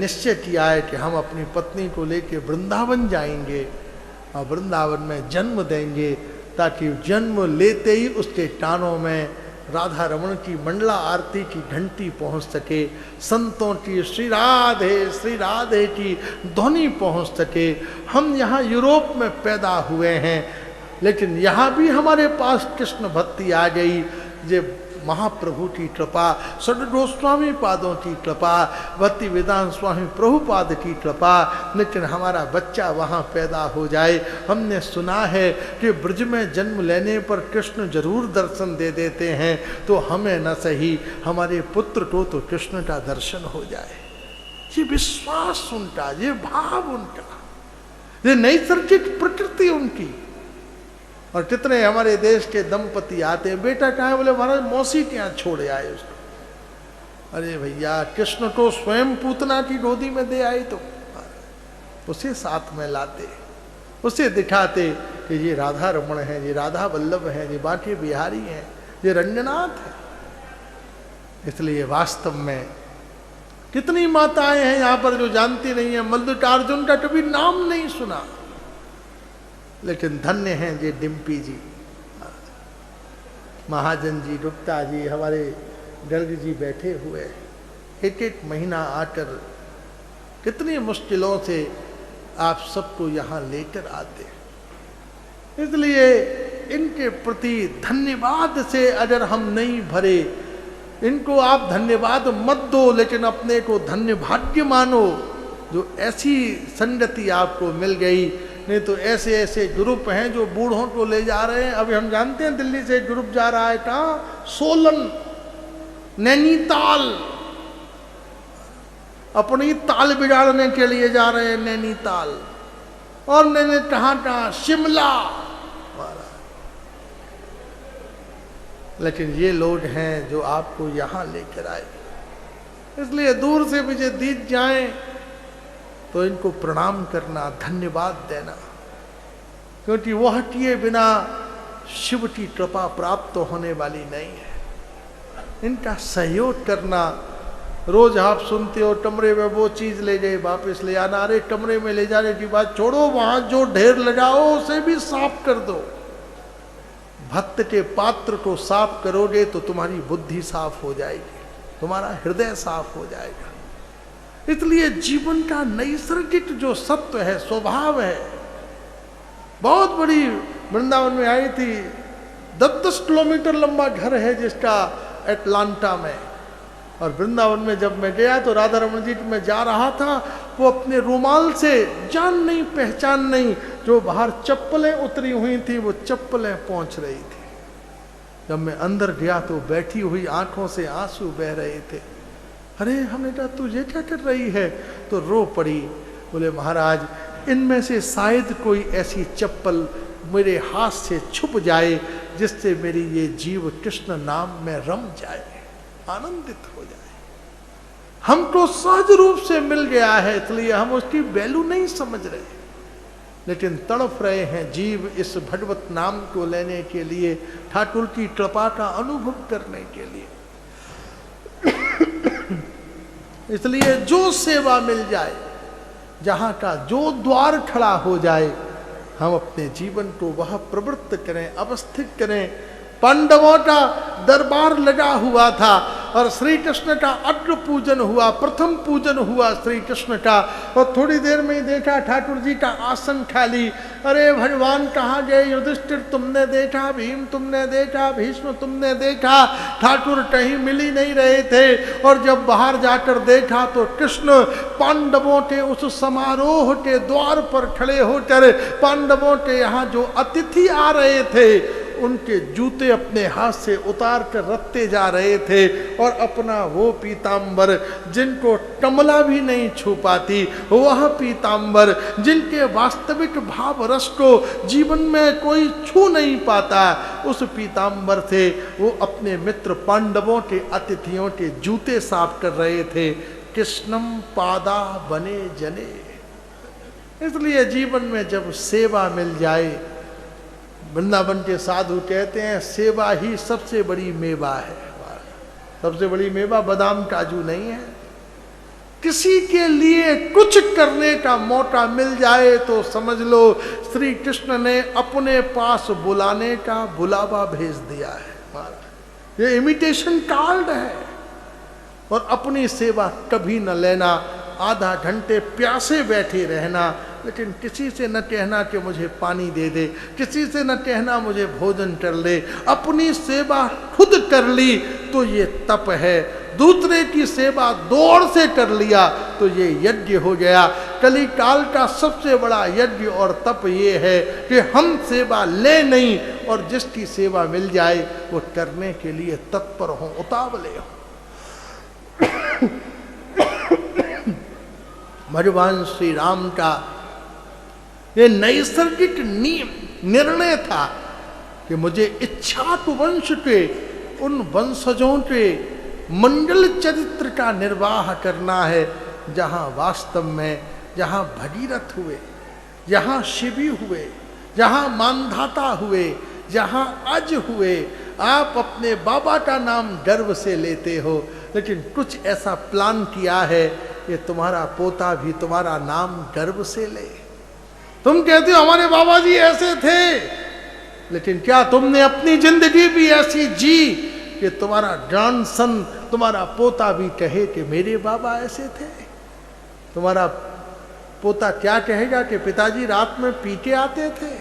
निश्चय किया है कि हम अपनी पत्नी को लेकर वृंदावन जाएंगे और वृंदावन में जन्म देंगे, ताकि जन्म लेते ही उसके कानों में राधा रमण की मंडला आरती की घंटी पहुंच सके, संतों की श्री राधे की ध्वनि पहुंच सके। हम यहाँ यूरोप में पैदा हुए हैं, लेकिन यहाँ भी हमारे पास कृष्ण भक्ति आ गई। ये महाप्रभु की कृपा, सद गोस्वामी पादों की कृपा, भक्ति वेदांत स्वामी प्रभुपाद की कृपा, लेकिन हमारा बच्चा वहाँ पैदा हो जाए। हमने सुना है कि ब्रज में जन्म लेने पर कृष्ण जरूर दर्शन दे देते हैं, तो हमें न सही हमारे पुत्र को तो कृष्ण का दर्शन हो जाए। ये विश्वास उनका, ये भाव उनका, ये नैसर्गिक प्रकृति उनकी। और कितने हमारे देश के दंपति आते हैं, बेटा कहाँ है? बोले महाराज मौसी के यहाँ छोड़ आए उसको। अरे भैया, कृष्ण को स्वयं पूतना की गोदी में दे आए तो उसे साथ में लाते, उसे दिखाते कि ये राधा रमण है, ये राधा वल्लभ है, ये बांके बिहारी हैं, ये रंगनाथ है। इसलिए वास्तव में कितनी माताएं हैं यहाँ पर जो जानती नहीं है, मल्लिकार्जुन का कभी नाम नहीं सुना, लेकिन धन्य हैं ये डिम्पी जी, महाजन जी, गुप्ता जी, हमारे गर्ग जी बैठे हुए, एक एक महीना आकर कितनी मुश्किलों से आप सबको यहाँ लेकर आते। इसलिए इनके प्रति धन्यवाद से अगर हम नहीं भरे, इनको आप धन्यवाद मत दो, लेकिन अपने को धन्य भाग्य मानो जो ऐसी संगति आपको मिल गई। नहीं तो ऐसे ऐसे ग्रुप हैं जो बूढ़ों को ले जा रहे हैं। अभी हम जानते हैं दिल्ली से ग्रुप जा रहा है कहाँ, सोलन, नैनीताल, अपनी ताल बिगाड़ने के लिए जा रहे हैं नैनीताल, और मैंने कहाँ शिमला। लेकिन ये लोग हैं जो आपको यहाँ लेकर आए। इसलिए दूर से भी दीद जाएं तो इनको प्रणाम करना, धन्यवाद देना, क्योंकि वह किए बिना शिव की कृपा प्राप्त तो होने वाली नहीं है। इनका सहयोग करना। रोज आप सुनते हो कमरे में वो चीज ले गए वापस ले आना। अरे कमरे में ले जाने की बात छोड़ो, वहां जो ढेर लगाओ उसे भी साफ कर दो। भक्त के पात्र को साफ करोगे तो तुम्हारी बुद्धि साफ हो जाएगी, तुम्हारा हृदय साफ हो जाएगा। इसलिए जीवन का नैसर्गिक जो सत्व है, स्वभाव है। बहुत बड़ी वृंदावन में आई थी, 10-10 किलोमीटर लंबा घर है जिसका, एटलांटा में। और वृंदावन में जब मैं गया तो राधा रमण जी में जा रहा था, वो अपने रुमाल से जान नहीं पहचान नहीं, जो बाहर चप्पलें उतरी हुई थी वो चप्पलें पहुंच रही थी। जब मैं अंदर गया तो बैठी हुई आंखों से आंसू बह रहे थे। अरे हमने कहा तू ये क्या कर रही है? तो रो पड़ी। बोले महाराज इनमें से शायद कोई ऐसी चप्पल मेरे हाथ से छुप जाए जिससे मेरी ये जीव कृष्ण नाम में रम जाए, आनंदित हो जाए। हमको सहज रूप से मिल गया है, इसलिए हम उसकी वैल्यू नहीं समझ रहे, लेकिन तड़प रहे हैं जीव इस भगवत नाम को लेने के लिए, ठाकुर की कृपा का अनुभव करने के लिए। इसलिए जो सेवा मिल जाए, जहाँ का जो द्वार खड़ा हो जाए, हम अपने जीवन को वह प्रवृत्त करें, अवस्थित करें। पांडवों का दरबार लगा हुआ था और श्री कृष्ण का अग्र पूजन हुआ, प्रथम पूजन हुआ श्री कृष्ण का। और थोड़ी देर में ही देखा ठाकुर जी का आसन खाली। अरे भगवान कहाँ गए? युधिष्ठिर तुमने देखा, भीम तुमने देखा, भीष्म तुमने देखा, ठाकुर कहीं मिल ही नहीं रहे थे। और जब बाहर जाकर देखा तो कृष्ण पांडवों के उस समारोह के द्वार पर खड़े होकर पांडवों के यहाँ जो अतिथि आ रहे थे उनके जूते अपने हाथ से उतार कर रखते जा रहे थे, और अपना वो पीताम्बर जिनको कमला भी नहीं छू पाती, वह पीताम्बर जिनके वास्तविक भाव रस को जीवन में कोई छू नहीं पाता, उस पीताम्बर से वो अपने मित्र पांडवों के अतिथियों के जूते साफ कर रहे थे। कृष्णम पादा बने जने। इसलिए जीवन में जब सेवा मिल जाए, वृंदावन के साधु कहते हैं सेवा ही सबसे बड़ी मेवा है। सबसे बड़ी मेवा बादाम काजू नहीं है। किसी के लिए कुछ करने का मौका मिल जाए तो समझ लो श्री कृष्ण ने अपने पास बुलाने का बुलावा भेज दिया है महाराज। ये इमिटेशन कार्ड है। और अपनी सेवा कभी न लेना, आधा घंटे प्यासे बैठे रहना, लेकिन किसी से न कहना कि मुझे पानी दे दे, किसी से न कहना मुझे भोजन कर ले। अपनी सेवा खुद कर ली तो ये तप है। दूसरे की सेवा दौड़ से कर लिया तो ये यज्ञ हो गया। कली काल का सबसे बड़ा यज्ञ और तप ये है कि हम सेवा ले नहीं और जिसकी सेवा मिल जाए वो करने के लिए तत्पर हो, उतावले हो। भगवान श्री राम का ये नैसर्गिक निर्णय था कि मुझे इच्छाकु वंश के उन वंशजों के मंगल चरित्र का निर्वाह करना है, जहाँ वास्तव में जहाँ भगीरथ हुए, जहाँ शिवी हुए, जहाँ मानधाता हुए, जहाँ अज हुए। आप अपने बाबा का नाम गर्व से लेते हो, लेकिन कुछ ऐसा प्लान किया है कि तुम्हारा पोता भी तुम्हारा नाम गर्व से ले। तुम कहते हो हमारे बाबा जी ऐसे थे, लेकिन क्या तुमने अपनी जिंदगी भी ऐसी जी कि तुम्हारा ग्रैंडसन, तुम्हारा पोता भी कहे कि मेरे बाबा ऐसे थे? तुम्हारा पोता क्या कहेगा कि पिताजी रात में पी के आते थे?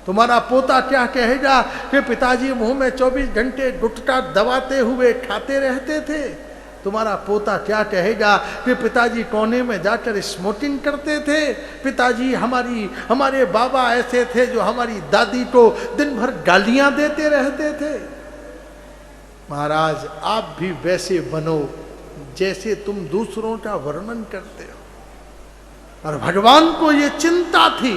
तुम्हारा पोता क्या कहेगा कि पिताजी मुंह में 24 घंटे गुटखा दबाते हुए खाते रहते थे? तुम्हारा पोता क्या कहेगा कि पिताजी कोने में जाकर स्मोकिंग करते थे? पिताजी हमारे बाबा ऐसे थे जो हमारी दादी को दिन भर गालियां देते रहते थे। महाराज, आप भी वैसे बनो जैसे तुम दूसरों का वर्णन करते हो। और भगवान को ये चिंता थी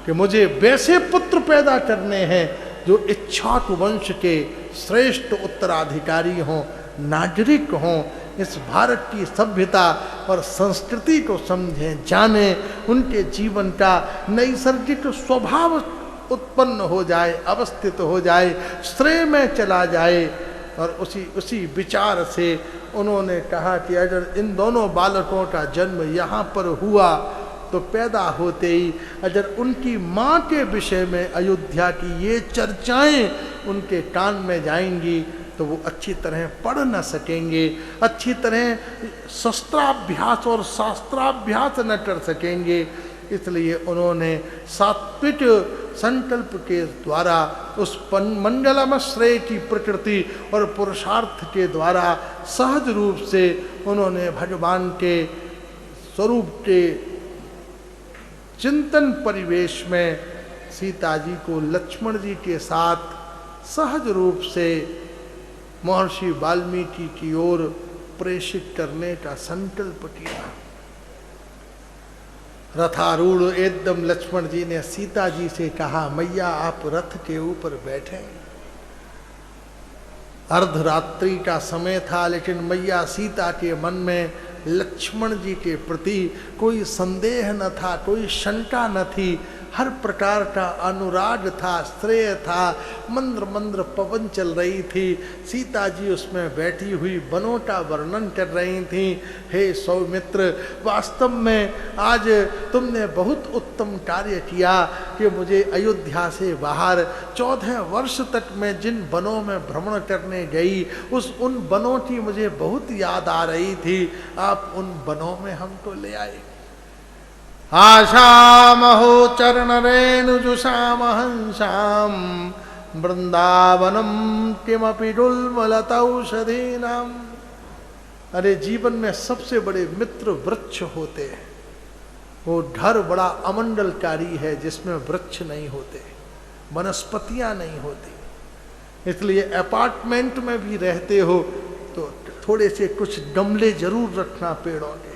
कि मुझे वैसे पुत्र पैदा करने हैं जो इक्ष्वाकु वंश के श्रेष्ठ उत्तराधिकारी हों, नागरिक हों, इस भारत की सभ्यता और संस्कृति को समझें, जानें, उनके जीवन का नैसर्गिक स्वभाव उत्पन्न हो जाए, अवस्थित हो जाए, श्रेय में चला जाए। और उसी विचार से उन्होंने कहा कि अगर इन दोनों बालकों का जन्म यहाँ पर हुआ तो पैदा होते ही अगर उनकी माँ के विषय में अयोध्या की ये चर्चाएं उनके कान में जाएंगी तो वो अच्छी तरह पढ़ न सकेंगे, अच्छी तरह शस्त्राभ्यास और शास्त्राभ्यास न कर सकेंगे। इसलिए उन्होंने सात्विक संकल्प के द्वारा उस मंगलम श्रेय की प्रकृति और पुरुषार्थ के द्वारा सहज रूप से उन्होंने भगवान के स्वरूप के चिंतन परिवेश में सीता जी को लक्ष्मण जी के साथ सहज रूप से महर्षि वाल्मीकि की ओर प्रेषित करने का संकल्प किया। रथारूढ़ एकदम लक्ष्मण जी ने सीता जी से कहा, मैया आप रथ के ऊपर बैठे। अर्धरात्रि का समय था, लेकिन मैया सीता के मन में लक्ष्मण जी के प्रति कोई संदेह न था, कोई शंका न थी। हर प्रकार का अनुराग था, श्रेय था। मंद्र मंद्र पवन चल रही थी। सीता जी उसमें बैठी हुई वनों का वर्णन कर रही थी। हे सौमित्र, वास्तव में आज तुमने बहुत उत्तम कार्य किया कि मुझे अयोध्या से बाहर 14 वर्ष तक मैं जिन वनों में भ्रमण करने गई उन वनों की मुझे बहुत याद आ रही थी। आप उन वनों में हमको ले आए। आशामहो चरण रेणुजुषाम हंसाम वृंदावनम किमपि गुल्मलतौषधीनाम। अरे जीवन में सबसे बड़े मित्र वृक्ष होते हैं। वो घर बड़ा अमंगलकारी है जिसमें वृक्ष नहीं होते, वनस्पतियां नहीं होती। इसलिए अपार्टमेंट में भी रहते हो तो थोड़े से कुछ गमले जरूर रखना पेड़ों के।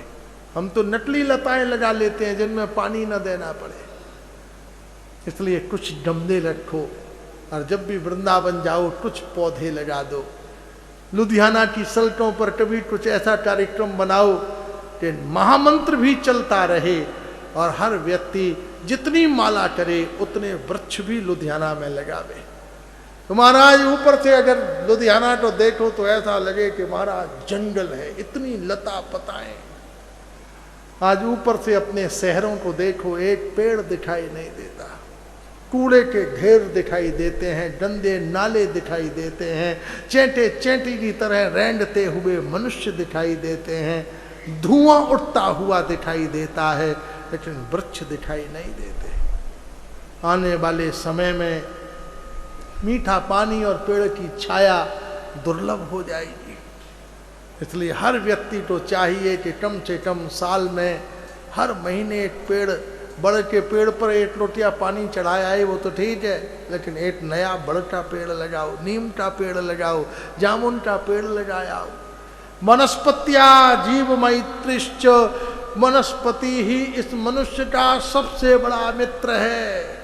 हम तो नकली लताएं लगा लेते हैं जिनमें पानी न देना पड़े, इसलिए कुछ गमले रखो। और जब भी वृंदावन जाओ कुछ पौधे लगा दो। लुधियाना की सड़कों पर कभी कुछ ऐसा कार्यक्रम बनाओ कि महामंत्र भी चलता रहे और हर व्यक्ति जितनी माला करे उतने वृक्ष भी लुधियाना में लगावे। तो महाराज ऊपर से अगर लुधियाना को देखो तो ऐसा लगे कि महाराज जंगल है, इतनी लता पताएं, आज ऊपर से अपने शहरों को देखो, एक पेड़ दिखाई नहीं देता, कूड़े के ढेर दिखाई देते हैं, गंदे नाले दिखाई देते हैं, चेंटे चेंटी की तरह रेंडते हुए मनुष्य दिखाई देते हैं, धुआं उठता हुआ दिखाई देता है, लेकिन वृक्ष दिखाई नहीं देते। आने वाले समय में मीठा पानी और पेड़ की छाया दुर्लभ हो जाएगी। इसलिए हर व्यक्ति को चाहिए कि कम से कम साल में हर महीने एक पेड़, बड़ के पेड़ पर एक लोटिया पानी चढ़ाया है वो तो ठीक है, लेकिन एक नया बड़ का पेड़ लगाओ, नीम का पेड़ लगाओ, जामुन का पेड़ लगाओ। वनस्पत्या जीव मैत्रिश्च, वनस्पति ही इस मनुष्य का सबसे बड़ा मित्र है।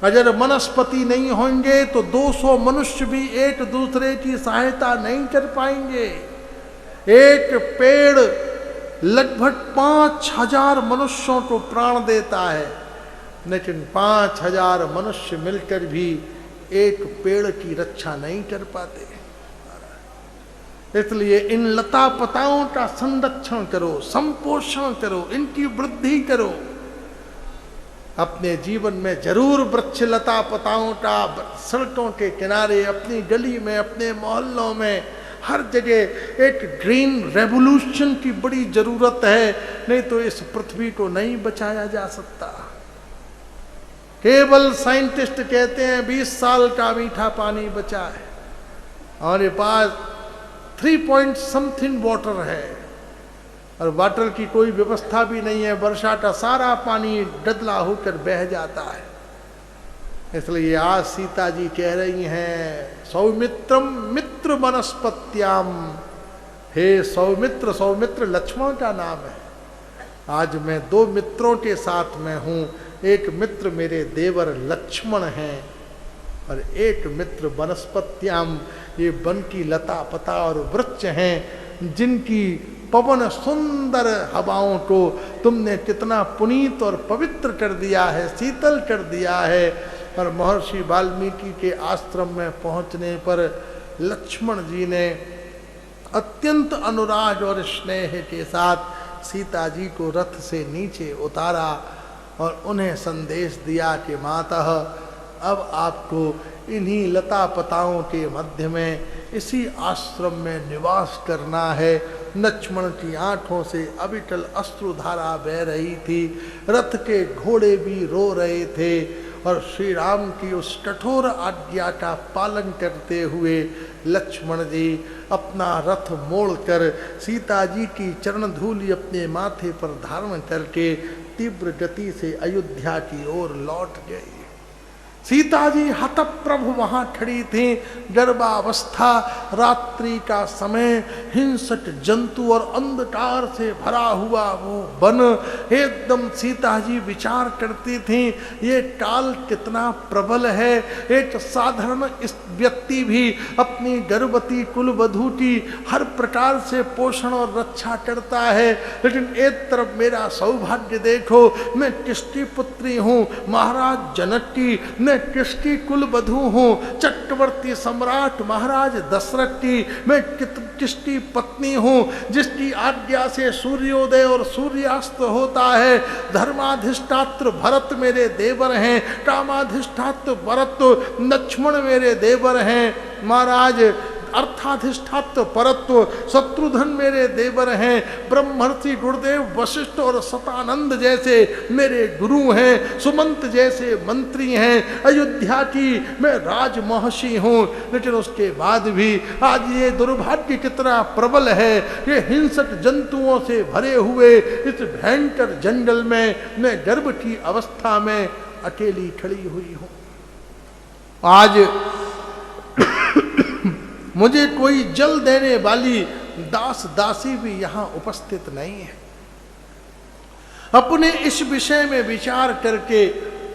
अगर वनस्पति नहीं होंगे तो 200 मनुष्य भी एक दूसरे की सहायता नहीं कर पाएंगे। एक पेड़ लगभग 5000 मनुष्यों को प्राण देता है, लेकिन 5000 मनुष्य मिलकर भी एक पेड़ की रक्षा नहीं कर पाते। इसलिए इन लता पताओं का संरक्षण करो, संपोषण करो, इनकी वृद्धि करो। अपने जीवन में जरूर वृक्ष लता पताओं का सड़कों के किनारे, अपनी गली में, अपने मोहल्लों में, हर जगह एक ग्रीन रेवोल्यूशन की बड़ी जरूरत है, नहीं तो इस पृथ्वी को नहीं बचाया जा सकता। केवल साइंटिस्ट कहते हैं 20 साल का मीठा पानी बचा है, और ये पास 3 पॉइंट समथिंग वाटर है, और वाटर की कोई व्यवस्था भी नहीं है। वर्षा का सारा पानी डदला होकर बह जाता है। इसलिए आज सीता जी कह रही हैं सौमित्रम मित्र वनस्पत्याम, हे सौमित्र। सौमित्र लक्ष्मण का नाम है। आज मैं 2 मित्रों के साथ में हूँ। एक मित्र मेरे देवर लक्ष्मण हैं, और एक मित्र वनस्पत्याम, ये वन की लता पता और वृक्ष हैं, जिनकी पवन सुंदर हवाओं को तुमने कितना पुनीत और पवित्र कर दिया है, शीतल कर दिया है। और महर्षि वाल्मीकि के आश्रम में पहुंचने पर लक्ष्मण जी ने अत्यंत अनुराग और स्नेह के साथ सीता जी को रथ से नीचे उतारा और उन्हें संदेश दिया कि माता, अब आपको इन्हीं लता पताओं के मध्य में इसी आश्रम में निवास करना है। लक्ष्मण की आंखों से अविचल अश्रुधारा बह रही थी, रथ के घोड़े भी रो रहे थे, और श्री राम की उस कठोर आज्ञा का पालन करते हुए लक्ष्मण जी अपना रथ मोड़कर सीता जी की चरण धूलि अपने माथे पर धारण करके तीव्र गति से अयोध्या की ओर लौट गए। सीता जी हतप्रभ वहां खड़ी थी। गर्भावस्था, रात्रि का समय, हिंसक जंतु और अंधकार से भरा हुआ वो वन, एकदम सीता जी विचार करती थी ये काल कितना प्रबल है। एक साधारण इस व्यक्ति भी अपनी गर्भवती कुलवधू की हर प्रकार से पोषण और रक्षा करता है, लेकिन एक तरफ मेरा सौभाग्य देखो, मैं किसकी पुत्री हूँ, महाराज जनक की, मैं किसकी कुलवधू हूँ, चक्रवर्ती सम्राट महाराज दशरथ की, मैं किसकी पत्नी हूँ, जिसकी आज्ञा से सूर्योदय और सूर्यास्त होता है। धर्माधिष्ठात्र भरत मेरे देवर हैं, कामाधिष्ठात्र भरत लक्ष्मण मेरे देवर हैं, महाराज अर्थाधिष्ठात्र परत्व शत्रुघ्न मेरे देवर हैं, ब्रह्मर्षि गुरुदेव वशिष्ठ और सतानंद जैसे मेरे गुरु हैं, सुमंत जैसे मंत्री हैं, अयोध्या की मैं राजमहर्षि हूँ। लेकिन उसके बाद भी आज ये दुर्भाग्य कितना प्रबल है, ये हिंसक जंतुओं से भरे हुए इस भयंकर जंगल में मैं गर्भ की अवस्था में अकेली खड़ी हुई हूँ। आज मुझे कोई जल देने वाली दास दासी भी यहाँ उपस्थित नहीं है। अपने इस विषय में विचार करके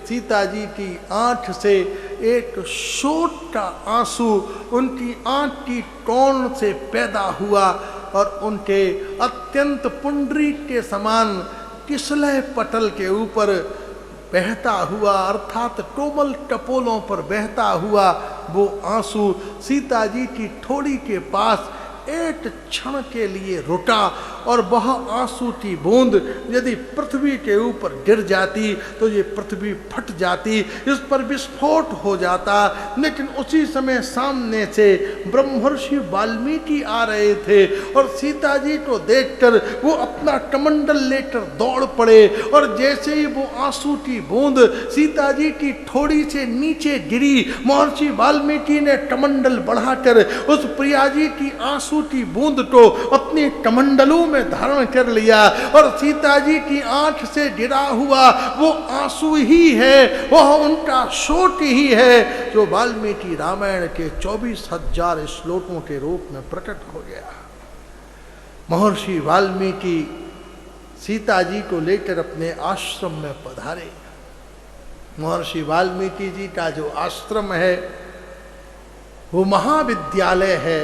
सीता जी की आंख से एक शोक का आंसू उनकी आंख की कोण से पैदा हुआ और उनके अत्यंत पुंडरीक के समान किसलय पटल के ऊपर बहता हुआ, अर्थात कोमल टपोलों पर बहता हुआ वो आंसू सीता जी की ठोड़ी के पास एक क्षण के लिए रुका और वह आंसू की बूंद यदि पृथ्वी के ऊपर गिर जाती तो ये पृथ्वी फट जाती, इस पर विस्फोट हो जाता। लेकिन उसी समय सामने से ब्रह्मर्षि वाल्मीकि आ रहे थे और सीता जी को देखकर वो अपना कमंडल लेकर दौड़ पड़े और जैसे ही वो आंसू की बूंद सीता जी की थोड़ी से नीचे गिरी, महर्षि वाल्मीकि ने कमंडल बढ़ाकर उस प्रिया जी की आंसू की बूंद को अपने कमंडलों में धारण कर लिया और सीता जी की आंख से गिरा हुआ वो आंसू ही है, वह उनका शोक ही है जो वाल्मीकि रामायण के 24,000 श्लोकों के रूप में प्रकट हो गया। महर्षि वाल्मीकि सीता जी को लेकर अपने आश्रम में पधारे। महर्षि वाल्मीकि जी का जो आश्रम है वो महाविद्यालय है,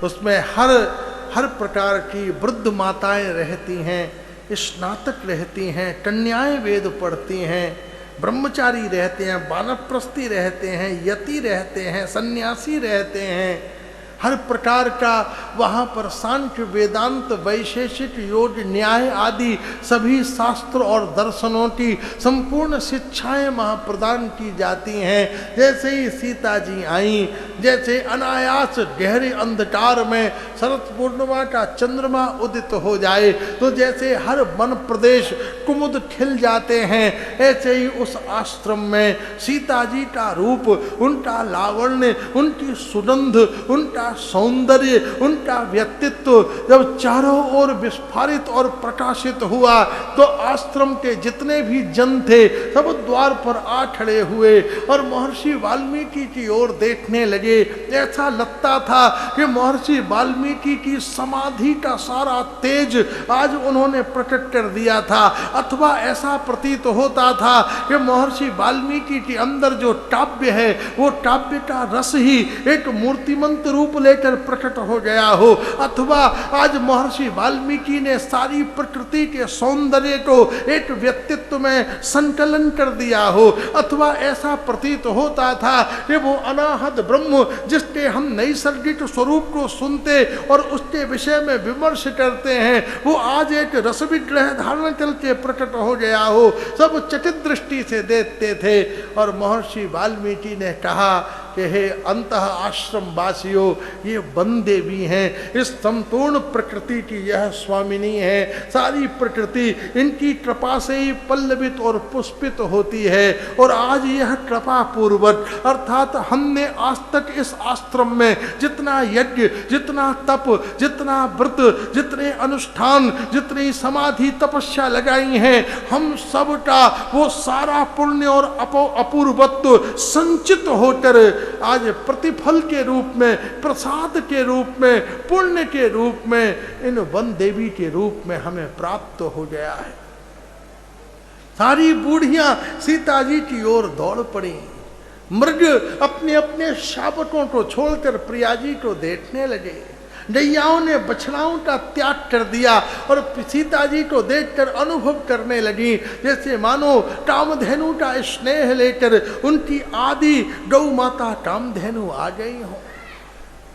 उसमें हर प्रकार की वृद्ध माताएं रहती हैं, स्नातक रहती हैं, कन्याएं वेद पढ़ती हैं, ब्रह्मचारी रहते हैं, वानप्रस्थी रहते हैं, यति रहते हैं, सन्यासी रहते हैं। हर प्रकार का वहाँ पर सांख्य वेदांत वैशेषिक योग न्याय आदि सभी शास्त्र और दर्शनों की संपूर्ण शिक्षाएं वहाँ प्रदान की जाती हैं। जैसे ही सीता जी आई, जैसे अनायास गहरे अंधकार में शरद पूर्णिमा का चंद्रमा उदित हो जाए तो जैसे हर वन प्रदेश कुमुद खिल जाते हैं, ऐसे ही उस आश्रम में सीता जी का रूप, उनका लावण्य, उनकी सुगंध, उनका सौंदर्य, उनका व्यक्तित्व जब चारों ओर विस्फारित और प्रकाशित हुआ तो आश्रम के जितने भी जन थे सब द्वार पर आ खड़े हुए और महर्षि वाल्मीकि की ओर देखने लगे। ऐसा लगता था कि महर्षि वाल्मीकि की समाधि का सारा तेज आज उन्होंने प्रकट कर दिया था, अथवा ऐसा प्रतीत होता था कि महर्षि वाल्मीकि के अंदर जो काव्य है वो काव्य का रस ही एक मूर्तिमंत रूप लेकर प्रकट हो गया हो, अथवा आज महर्षि वाल्मीकि ने सारी प्रकृति के सौंदर्य को एक व्यक्तित्व में संकलन कर दिया हो, अथवा ऐसा प्रतीत होता था कि वो अनाहत ब्रह्म जिसके हम नैसर्गिक स्वरूप को सुनते और उसके विषय में विमर्श करते हैं वो आज एक रस विग्रह धारण करके प्रकट हो गया हो। सब चकित दृष्टि से देखते थे और महर्षि वाल्मीकि ने कहा कि हे अंतः आश्रम वासियों, ये वन देवी हैं, इस संपूर्ण प्रकृति की यह स्वामिनी है। सारी प्रकृति इनकी कृपा से ही पल्लवित और पुष्पित होती है और आज यह कृपा पूर्वक अर्थात हमने आज तक इस आश्रम में जितना यज्ञ, जितना तप, जितना व्रत, जितने अनुष्ठान, जितनी समाधि तपस्या लगाई हैं, हम सब का वो सारा पुण्य और अपूर्वत्व संचित होकर आज प्रतिफल के रूप में, प्रसाद के रूप में, पुण्य के रूप में इन वन देवी के रूप में हमें प्राप्त हो गया है। सारी बूढ़ियां सीता जी की ओर दौड़ पड़ी, मृग अपने अपने शावकों को छोड़कर प्रिया जी को देखने लगे। गैयाओं ने बछड़ाओं का त्याग कर दिया और सीता जी को देखकर अनुभव करने लगी जैसे मानो कामधेनु का स्नेह लेकर उनकी आदि गौ माता कामधेनु आ गई हो।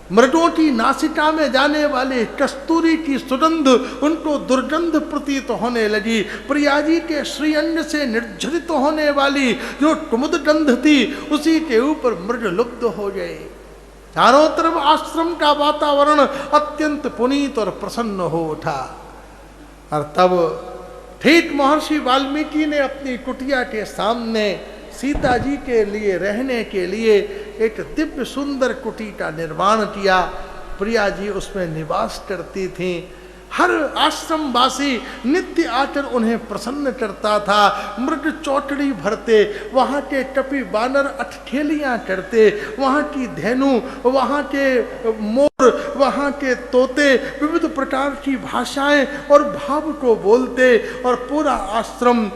मृगों की नासिका में जाने वाले कस्तूरी की सुगंध उनको दुर्गंध प्रतीत होने लगी। प्रिया जी के श्रीअंग से निर्झरित होने वाली जो कुमुद गंध थी उसी के ऊपर मृग लुब्ध हो गए। चारों तरफ आश्रम का वातावरण अत्यंत पुनीत और प्रसन्न हो उठा। और तब ठीक महर्षि वाल्मीकि ने अपनी कुटिया के सामने सीता जी के लिए रहने के लिए एक दिव्य सुंदर कुटी का निर्माण किया। प्रिया जी उसमें निवास करती थीं। हर आश्रमवासी नित्य आकर उन्हें प्रसन्न करता था। मृग चौटड़ी भरते, वहाँ के कपि बानर अटखेलियाँ करते, वहाँ की धेनु, वहाँ के मोर, वहाँ के तोते विविध प्रकार की भाषाएं और भाव को बोलते और पूरा आश्रम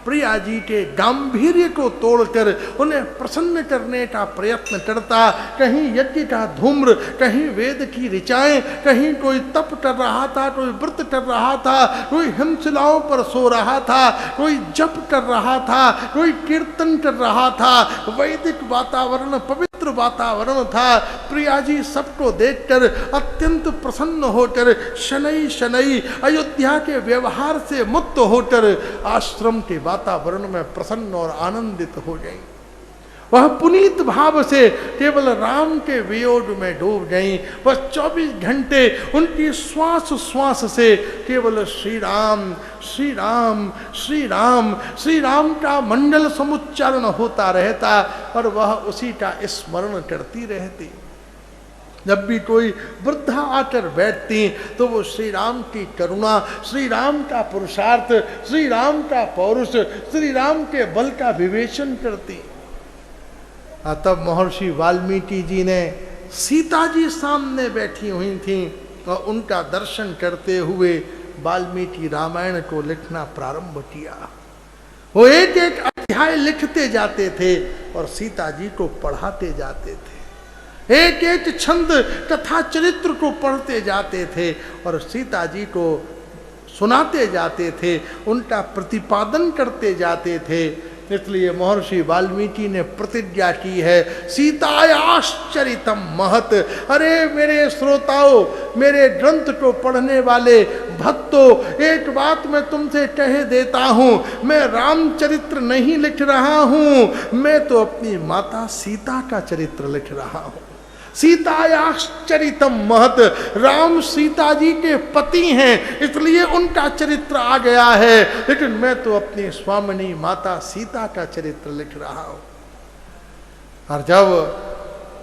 प्रिया जी के गांधीर्य को तोड़कर उन्हें प्रसन्न करने का प्रयत्न करता। कहीं यज्ञ का धूम्र, कहीं वेद की ऋचाएं, कहीं कोई तप कर रहा था, कोई व्रत कर रहा था, कोई हिमशिलाओं पर सो रहा था, कोई जप कर रहा था, कोई कीर्तन कर रहा था। वैदिक वातावरण, पवित्र पवित्र वातावरण था। प्रिया जी सबको देखकर अत्यंत प्रसन्न होकर शनै शनै अयोध्या के व्यवहार से मुक्त होकर आश्रम के वातावरण में प्रसन्न और आनंदित हो गई। वह पुनीत भाव से केवल राम के वियोग में डूब गई। वह 24 घंटे उनकी श्वास श्वास से केवल श्री राम श्री राम श्री राम श्री राम का मंडल समुच्चारण होता रहता और वह उसी का स्मरण करती रहती। जब भी कोई वृद्धा आकर बैठती तो वो श्री राम की करुणा, श्री राम का पुरुषार्थ, श्री राम का पौरुष, श्री राम के बल का विवेचन करती। तब महर्षि वाल्मीकि जी ने सीता जी सामने बैठी हुई थी और उनका दर्शन करते हुए वाल्मीकि रामायण को लिखना प्रारंभ किया। वो एक एक अध्याय लिखते जाते थे और सीता जी को पढ़ाते जाते थे। एक एक छंद कथा चरित्र को पढ़ते जाते थे और सीता जी को सुनाते जाते थे, उनका प्रतिपादन करते जाते थे। इसलिए महर्षि वाल्मीकि ने प्रतिज्ञा की है, सीतायाश्चरितम महत। अरे मेरे श्रोताओं, मेरे ग्रंथ को पढ़ने वाले भक्तों, एक बात मैं तुमसे कह देता हूँ, मैं रामचरित्र नहीं लिख रहा हूँ, मैं तो अपनी माता सीता का चरित्र लिख रहा हूँ। सीतायाश्चरितम महत। राम सीता जी के पति हैं इसलिए उनका चरित्र आ गया है, लेकिन मैं तो अपनी स्वामिनी माता सीता का चरित्र लिख रहा हूं। और जब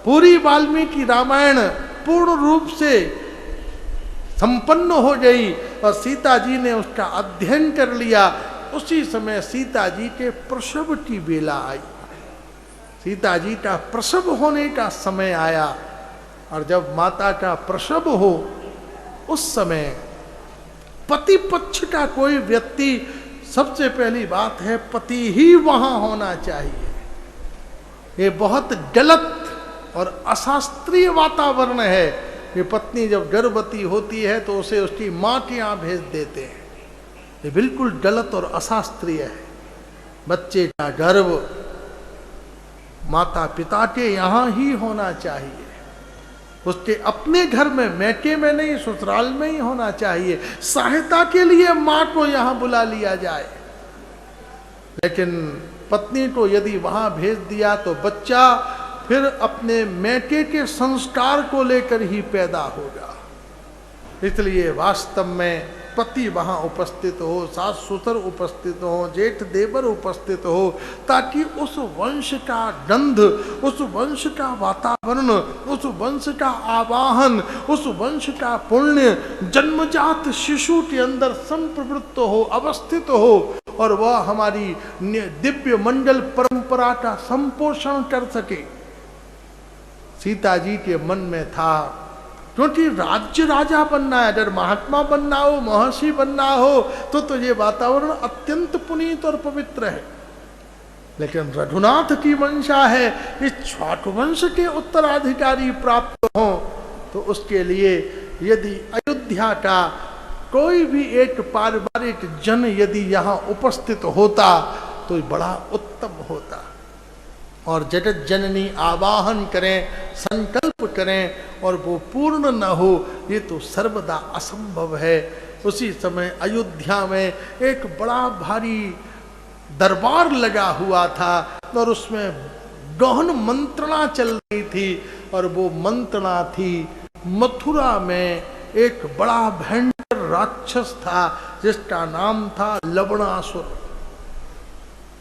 पूरी वाल्मीकि रामायण पूर्ण रूप से संपन्न हो गई और सीता जी ने उसका अध्ययन कर लिया, उसी समय सीता जी के प्रसव की बेला आई। सीता जी का प्रसव होने का समय आया और जब माता का प्रसव हो उस समय पति पक्ष का कोई व्यक्ति, सबसे पहली बात है पति ही वहां होना चाहिए। ये बहुत गलत और अशास्त्रीय वातावरण है कि पत्नी जब गर्भवती होती है तो उसे उसकी माँ के यहाँ भेज देते हैं। ये बिल्कुल गलत और अशास्त्रीय है। बच्चे का गर्भ माता पिता के यहाँ ही होना चाहिए, उसके अपने घर में, मैके में नहीं, ससुराल में ही होना चाहिए। सहायता के लिए माँ को यहाँ बुला लिया जाए, लेकिन पत्नी को यदि वहाँ भेज दिया तो बच्चा फिर अपने मैके के संस्कार को लेकर ही पैदा होगा। इसलिए वास्तव में पति वहाँ उपस्थित हो, सास ससुर उपस्थित हो, जेठ देवर उपस्थित हो, ताकि उस वंश का गंध, उस वंश का वातावरण, उस वंश का आवाहन, उस वंश का पुण्य जन्मजात शिशु के अंदर संप्रवृत्त हो, अवस्थित हो और वह हमारी दिव्य मंगल परंपरा का संपोषण कर सके। सीता जी के मन में था, क्योंकि राज्य राजा बनना है, अगर महात्मा बनना हो, महर्षि बनना हो तो ये वातावरण अत्यंत पुनीत और पवित्र है। लेकिन रघुनाथ की मंशा है इस छाटवंश के उत्तराधिकारी प्राप्त हों, तो उसके लिए यदि अयोध्या का कोई भी एक पारिवारिक जन यदि यहाँ उपस्थित होता तो बड़ा उत्तम होता। और जगत जननी आवाहन करें, संकल्प करें और वो पूर्ण न हो, ये तो सर्वदा असंभव है। उसी समय अयोध्या में एक बड़ा भारी दरबार लगा हुआ था और उसमें गहन मंत्रणा चल रही थी और वो मंत्रणा थी, मथुरा में एक बड़ा भयंकर राक्षस था जिसका नाम था लवणासुर।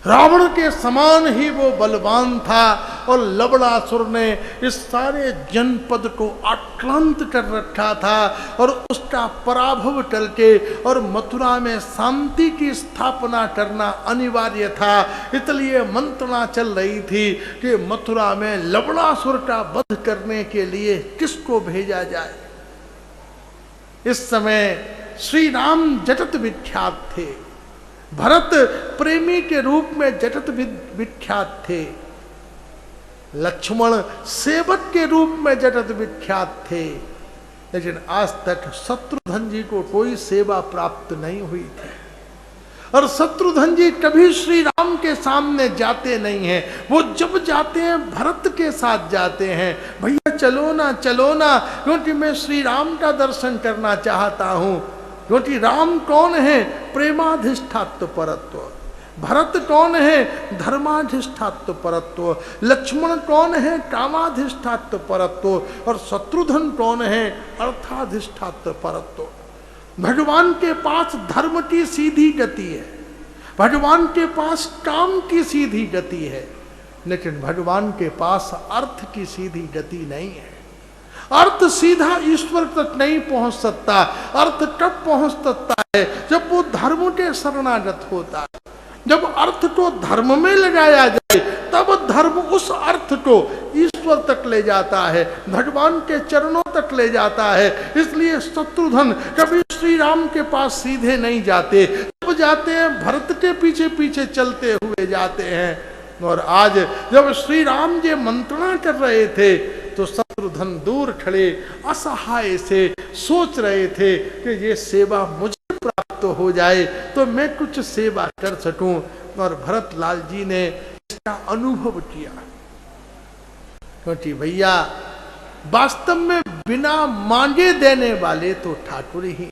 रावण के समान ही वो बलवान था और लवणासुर ने इस सारे जनपद को आक्रांत कर रखा था और उसका पराभव करके और मथुरा में शांति की स्थापना करना अनिवार्य था। इसलिए मंत्रणा चल रही थी कि मथुरा में लवणासुर का वध करने के लिए किसको भेजा जाए। इस समय श्री राम जगत विख्यात थे, भरत प्रेमी के रूप में जगत विख्यात थे, लक्ष्मण सेवक के रूप में जगत विख्यात थे, लेकिन आज तक शत्रुघ्न जी को कोई सेवा प्राप्त नहीं हुई थी। और शत्रुघ्न जी कभी श्री राम के सामने जाते नहीं हैं। वो जब जाते हैं भरत के साथ जाते हैं, भैया चलो ना चलो ना, क्योंकि मैं श्री राम का दर्शन करना चाहता हूं। क्योंकि राम कौन है? प्रेमाधिष्ठात्व परत्व। भरत कौन है? धर्माधिष्ठात्व परत्व। लक्ष्मण कौन है? कामाधिष्ठात्व परत्व। और शत्रुघ्न कौन है? अर्थाधिष्ठात्व परत्व। भगवान के पास धर्म की सीधी गति है, भगवान के पास काम की सीधी गति है, लेकिन भगवान के पास अर्थ की सीधी गति नहीं है। अर्थ सीधा ईश्वर तक नहीं पहुंच सकता। अर्थ कब पहुंच सकता है? जब वो धर्म के शरणागत होता है। जब अर्थ को धर्म में लगाया जाए तब धर्म उस अर्थ को ईश्वर तक ले जाता है, भगवान के चरणों तक ले जाता है। इसलिए शत्रुघ्न कभी श्री राम के पास सीधे नहीं जाते, जब जाते हैं भरत के पीछे पीछे चलते हुए जाते हैं। और आज जब श्री राम जी मंत्रणा कर रहे थे तो शत्रुघ्न दूर खड़े असहाय से सोच रहे थे कि ये सेवा मुझे प्राप्त हो जाए तो मैं कुछ सेवा कर सकूं। और भरत लाल जी ने इसका अनुभव किया, क्योंकि भैया वास्तव में बिना मांगे देने वाले तो ठाकुर ही।